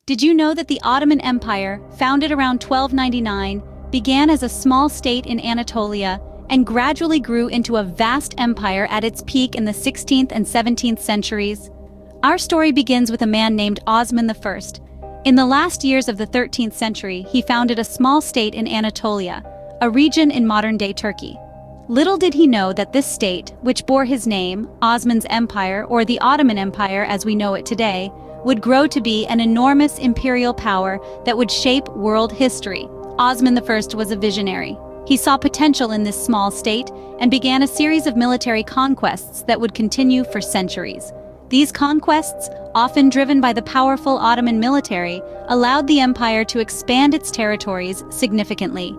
Did you know that the Ottoman Empire, founded around 1299, began as a small state in Anatolia and gradually grew into a vast empire at its peak in the 16th and 17th centuries? Our story begins with a man named Osman I. In the last years of the 13th century, he founded a small state in Anatolia, a region in modern-day Turkey. Little did he know that this state, which bore his name, Osman's Empire, or the Ottoman Empire as we know it today, would grow to be an enormous imperial power that would shape world history. Osman I was a visionary. He saw potential in this small state and began a series of military conquests that would continue for centuries. These conquests, often driven by the powerful Ottoman military, allowed the empire to expand its territories significantly.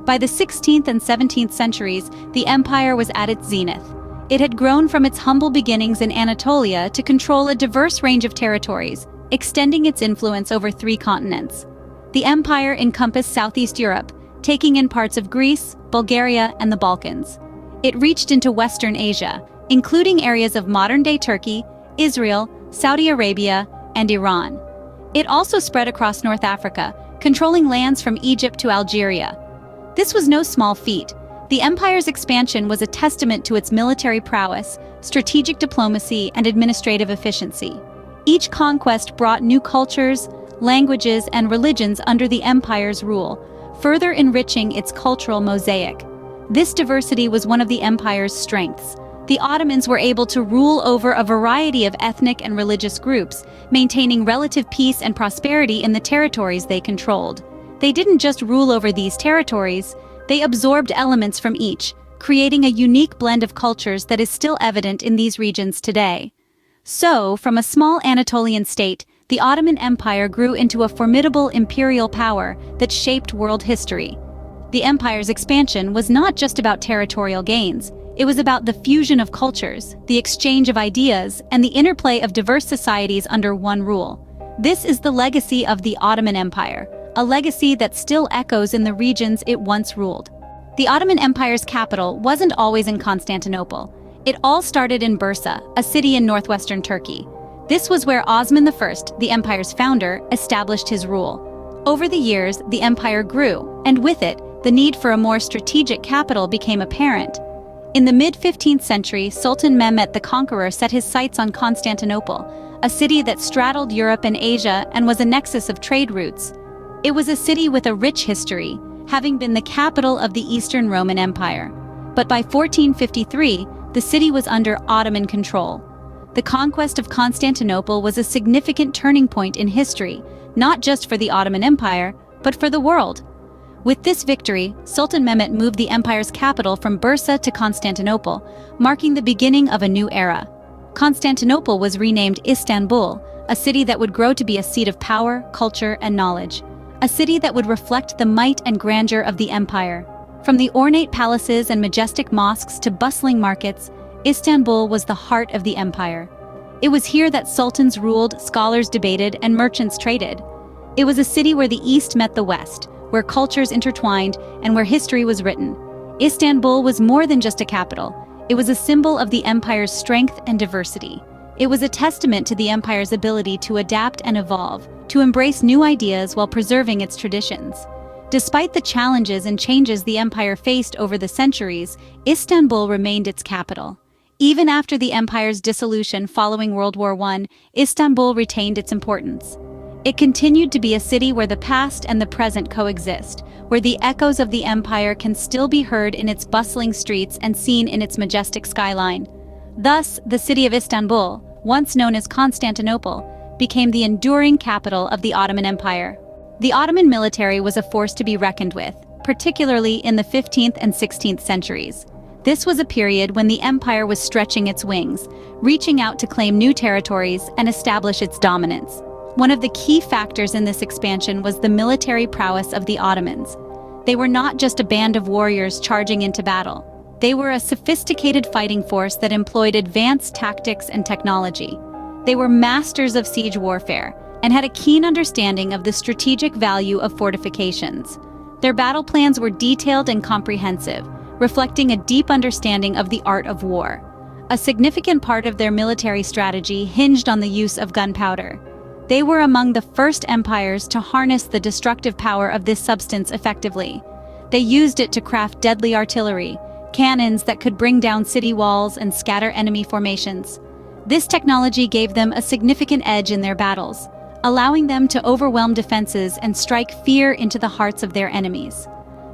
By the 16th and 17th centuries, the empire was at its zenith. It had grown from its humble beginnings in Anatolia to control a diverse range of territories, extending its influence over 3 continents. The empire encompassed Southeast Europe, taking in parts of Greece, Bulgaria, and the Balkans. It reached into Western Asia, including areas of modern-day Turkey, Israel, Saudi Arabia, and Iran. It also spread across North Africa, controlling lands from Egypt to Algeria. This was no small feat. The empire's expansion was a testament to its military prowess, strategic diplomacy, and administrative efficiency. Each conquest brought new cultures, languages, and religions under the empire's rule, further enriching its cultural mosaic. This diversity was one of the empire's strengths. The Ottomans were able to rule over a variety of ethnic and religious groups, maintaining relative peace and prosperity in the territories they controlled. They didn't just rule over these territories, they absorbed elements from each, creating a unique blend of cultures that is still evident in these regions today. So, from a small Anatolian state, the Ottoman Empire grew into a formidable imperial power that shaped world history. The empire's expansion was not just about territorial gains. It was about the fusion of cultures, the exchange of ideas, and the interplay of diverse societies under one rule. This is the legacy of the Ottoman Empire, a legacy that still echoes in the regions it once ruled. The Ottoman Empire's capital wasn't always in Constantinople. It all started in Bursa, a city in northwestern Turkey. This was where Osman I, the empire's founder, established his rule. Over the years, the empire grew, and with it, the need for a more strategic capital became apparent. In the mid-15th century, Sultan Mehmet the Conqueror set his sights on Constantinople, a city that straddled Europe and Asia and was a nexus of trade routes. It was a city with a rich history, having been the capital of the Eastern Roman Empire. But by 1453, the city was under Ottoman control. The conquest of Constantinople was a significant turning point in history, not just for the Ottoman Empire, but for the world. With this victory, Sultan Mehmet moved the empire's capital from Bursa to Constantinople, marking the beginning of a new era. Constantinople was renamed Istanbul, a city that would grow to be a seat of power, culture, and knowledge. A city that would reflect the might and grandeur of the empire. From the ornate palaces and majestic mosques to bustling markets, Istanbul was the heart of the empire. It was here that sultans ruled, scholars debated, and merchants traded. It was a city where the East met the West, where cultures intertwined, and where history was written. Istanbul was more than just a capital. It was a symbol of the empire's strength and diversity. It was a testament to the empire's ability to adapt and evolve, to embrace new ideas while preserving its traditions. Despite the challenges and changes the empire faced over the centuries, Istanbul remained its capital. Even after the empire's dissolution following World War I, Istanbul retained its importance. It continued to be a city where the past and the present coexist, where the echoes of the empire can still be heard in its bustling streets and seen in its majestic skyline. Thus, the city of Istanbul, once known as Constantinople, became the enduring capital of the Ottoman Empire. The Ottoman military was a force to be reckoned with, particularly in the 15th and 16th centuries. This was a period when the empire was stretching its wings, reaching out to claim new territories and establish its dominance. One of the key factors in this expansion was the military prowess of the Ottomans. They were not just a band of warriors charging into battle. They were a sophisticated fighting force that employed advanced tactics and technology. They were masters of siege warfare and had a keen understanding of the strategic value of fortifications. Their battle plans were detailed and comprehensive, reflecting a deep understanding of the art of war. A significant part of their military strategy hinged on the use of gunpowder. They were among the first empires to harness the destructive power of this substance effectively. They used it to craft deadly artillery, cannons that could bring down city walls and scatter enemy formations. This technology gave them a significant edge in their battles, allowing them to overwhelm defenses and strike fear into the hearts of their enemies.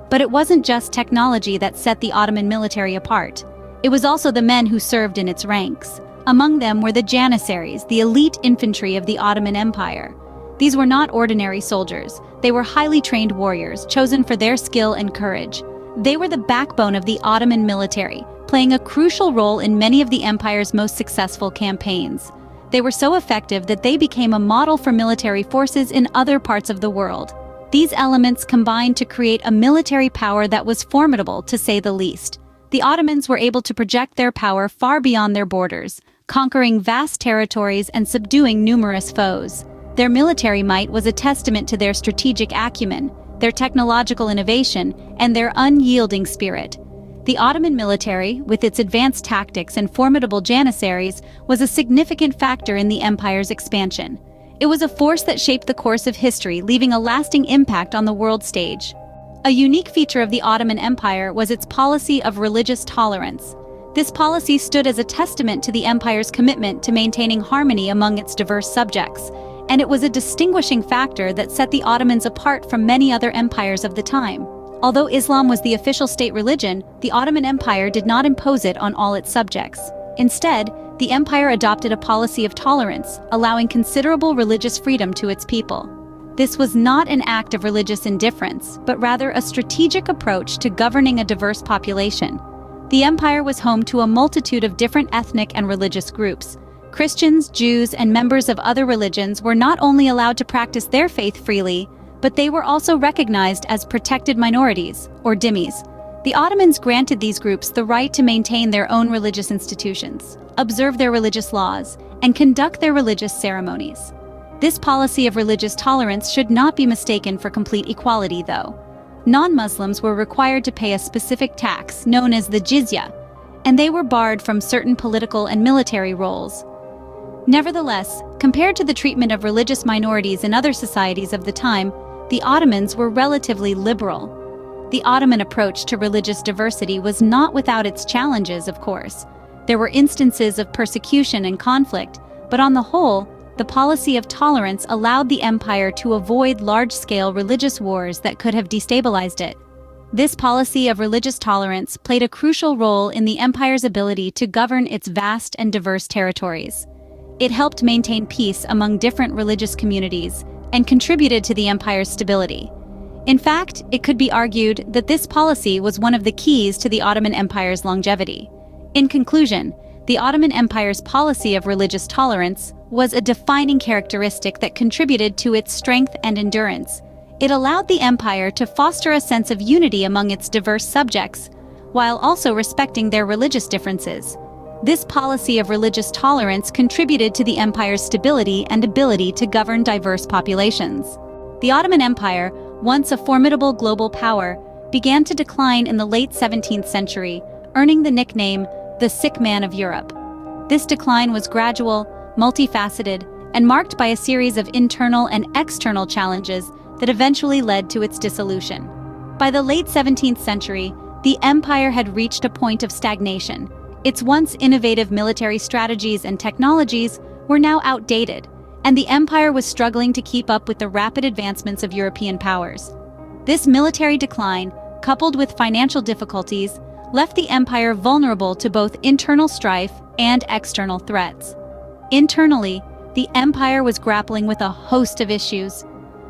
But it wasn't just technology that set the Ottoman military apart. It was also the men who served in its ranks. Among them were the Janissaries, the elite infantry of the Ottoman Empire. These were not ordinary soldiers. They were highly trained warriors, chosen for their skill and courage. They were the backbone of the Ottoman military, playing a crucial role in many of the empire's most successful campaigns. They were so effective that they became a model for military forces in other parts of the world. These elements combined to create a military power that was formidable, to say the least. The Ottomans were able to project their power far beyond their borders, conquering vast territories and subduing numerous foes. Their military might was a testament to their strategic acumen, their technological innovation, and their unyielding spirit. The Ottoman military, with its advanced tactics and formidable Janissaries, was a significant factor in the empire's expansion. It was a force that shaped the course of history, leaving a lasting impact on the world stage. A unique feature of the Ottoman Empire was its policy of religious tolerance. This policy stood as a testament to the empire's commitment to maintaining harmony among its diverse subjects, and it was a distinguishing factor that set the Ottomans apart from many other empires of the time. Although Islam was the official state religion, the Ottoman Empire did not impose it on all its subjects. Instead, the empire adopted a policy of tolerance, allowing considerable religious freedom to its people. This was not an act of religious indifference, but rather a strategic approach to governing a diverse population. The empire was home to a multitude of different ethnic and religious groups. Christians, Jews, and members of other religions were not only allowed to practice their faith freely, but they were also recognized as protected minorities, or dhimmis. The Ottomans granted these groups the right to maintain their own religious institutions, observe their religious laws, and conduct their religious ceremonies. This policy of religious tolerance should not be mistaken for complete equality, though. Non-Muslims were required to pay a specific tax known as the jizya, and they were barred from certain political and military roles. Nevertheless, compared to the treatment of religious minorities in other societies of the time, the Ottomans were relatively liberal. The Ottoman approach to religious diversity was not without its challenges, of course. There were instances of persecution and conflict, but on the whole, the policy of tolerance allowed the empire to avoid large-scale religious wars that could have destabilized it. This policy of religious tolerance played a crucial role in the empire's ability to govern its vast and diverse territories. It helped maintain peace among different religious communities and contributed to the empire's stability. In fact, it could be argued that this policy was one of the keys to the Ottoman Empire's longevity. In conclusion, the Ottoman Empire's policy of religious tolerance was a defining characteristic that contributed to its strength and endurance. It allowed the empire to foster a sense of unity among its diverse subjects, while also respecting their religious differences. This policy of religious tolerance contributed to the empire's stability and ability to govern diverse populations. The Ottoman Empire, once a formidable global power, began to decline in the late 17th century, earning the nickname the Sick Man of Europe. This decline was gradual, multifaceted, and marked by a series of internal and external challenges that eventually led to its dissolution. By the late 17th century, the empire had reached a point of stagnation. Its once innovative military strategies and technologies were now outdated, and the empire was struggling to keep up with the rapid advancements of European powers. This military decline, coupled with financial difficulties, left the empire vulnerable to both internal strife and external threats. Internally, the empire was grappling with a host of issues.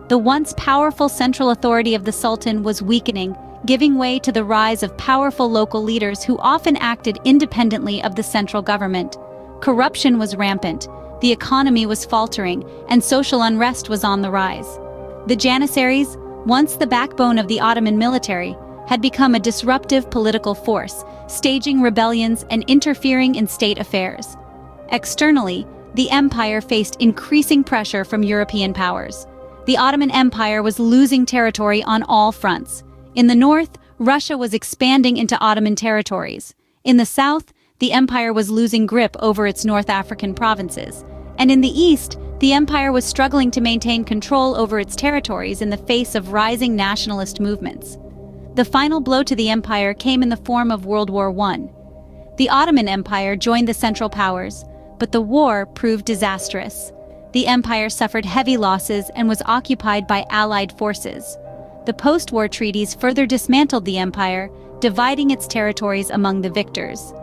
The once powerful central authority of the Sultan was weakening, giving way to the rise of powerful local leaders who often acted independently of the central government. Corruption was rampant, the economy was faltering, and social unrest was on the rise. The Janissaries, once the backbone of the Ottoman military, had become a disruptive political force, staging rebellions and interfering in state affairs. Externally, the empire faced increasing pressure from European powers. The Ottoman Empire was losing territory on all fronts. In the north, Russia was expanding into Ottoman territories. In the south, the empire was losing grip over its North African provinces. and in the east, the empire was struggling to maintain control over its territories in the face of rising nationalist movements. The final blow to the empire came in the form of World War I. The Ottoman Empire joined the Central Powers, but the war proved disastrous. The empire suffered heavy losses and was occupied by Allied forces. The post-war treaties further dismantled the empire, dividing its territories among the victors.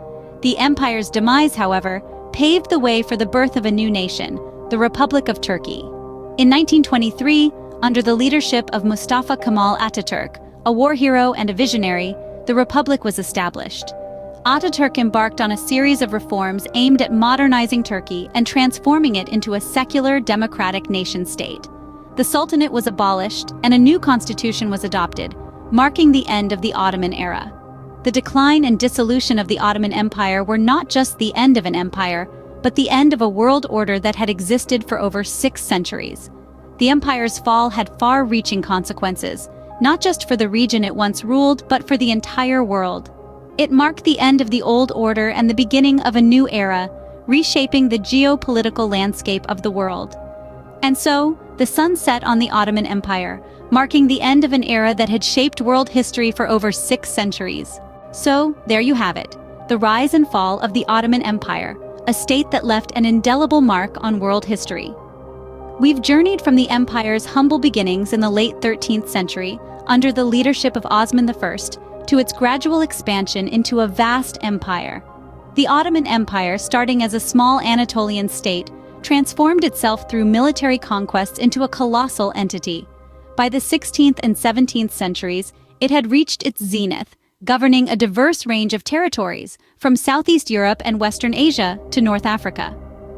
The empire's demise, however, paved the way for the birth of a new nation, the Republic of Turkey. In 1923, under the leadership of Mustafa Kemal Atatürk, a war hero and a visionary, the Republic was established. Ataturk embarked on a series of reforms aimed at modernizing Turkey and transforming it into a secular, democratic nation-state. The Sultanate was abolished, and a new constitution was adopted, marking the end of the Ottoman era. The decline and dissolution of the Ottoman Empire were not just the end of an empire, but the end of a world order that had existed for over 6 centuries. The empire's fall had far-reaching consequences, not just for the region it once ruled, but for the entire world. It marked the end of the old order and the beginning of a new era, reshaping the geopolitical landscape of the world. And so, the sun set on the Ottoman Empire, marking the end of an era that had shaped world history for over 6 centuries. So, there you have it, the rise and fall of the Ottoman Empire, a state that left an indelible mark on world history. We've journeyed from the empire's humble beginnings in the late 13th century, under the leadership of Osman I, to its gradual expansion into a vast empire. The Ottoman Empire, starting as a small Anatolian state, transformed itself through military conquests into a colossal entity. By the 16th and 17th centuries, it had reached its zenith, governing a diverse range of territories, from Southeast Europe and Western Asia to North Africa.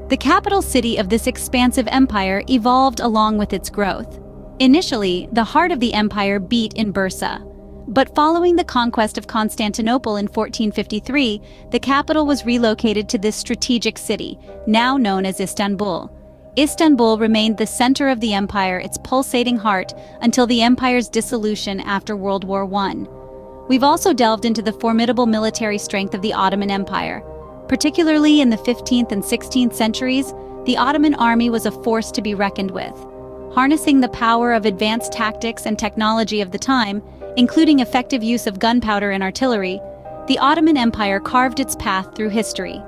The capital city of this expansive empire evolved along with its growth. Initially, the heart of the empire beat in Bursa. But following the conquest of Constantinople in 1453, the capital was relocated to this strategic city, now known as Istanbul. Istanbul remained the center of the empire, its pulsating heart, until the empire's dissolution after World War I. We've also delved into the formidable military strength of the Ottoman Empire. Particularly in the 15th and 16th centuries, the Ottoman army was a force to be reckoned with. Harnessing the power of advanced tactics and technology of the time, including effective use of gunpowder and artillery, the Ottoman Empire carved its path through history.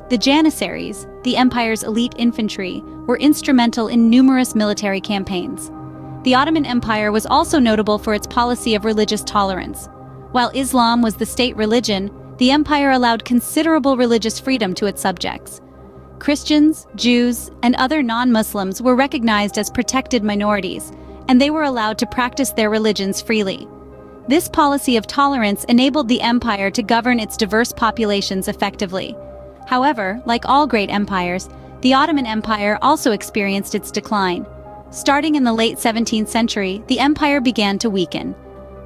The Janissaries, the empire's elite infantry, were instrumental in numerous military campaigns. The Ottoman Empire was also notable for its policy of religious tolerance. While Islam was the state religion, the empire allowed considerable religious freedom to its subjects. Christians, Jews, and other non-Muslims were recognized as protected minorities, and they were allowed to practice their religions freely. This policy of tolerance enabled the empire to govern its diverse populations effectively. However, like all great empires, the Ottoman Empire also experienced its decline. Starting in the late 17th century, the empire began to weaken.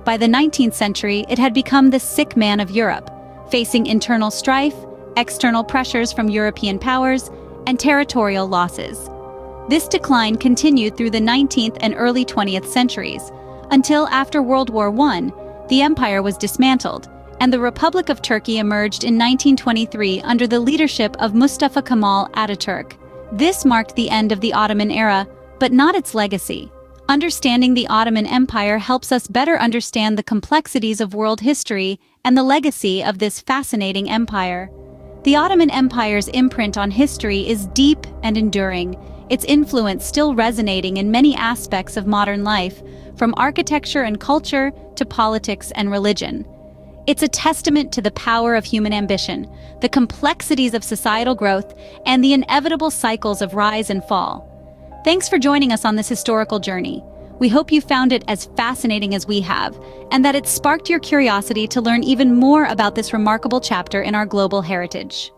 By the 19th century, it had become the sick man of Europe, facing internal strife, external pressures from European powers, and territorial losses. This decline continued through the 19th and early 20th centuries, until after World War I, the empire was dismantled, and the Republic of Turkey emerged in 1923 under the leadership of Mustafa Kemal Atatürk. This marked the end of the Ottoman era, but not its legacy. Understanding the Ottoman Empire helps us better understand the complexities of world history and the legacy of this fascinating empire. The Ottoman Empire's imprint on history is deep and enduring, its influence still resonating in many aspects of modern life, from architecture and culture to politics and religion. It's a testament to the power of human ambition, the complexities of societal growth, and the inevitable cycles of rise and fall. Thanks for joining us on this historical journey. We hope you found it as fascinating as we have, and that it sparked your curiosity to learn even more about this remarkable chapter in our global heritage.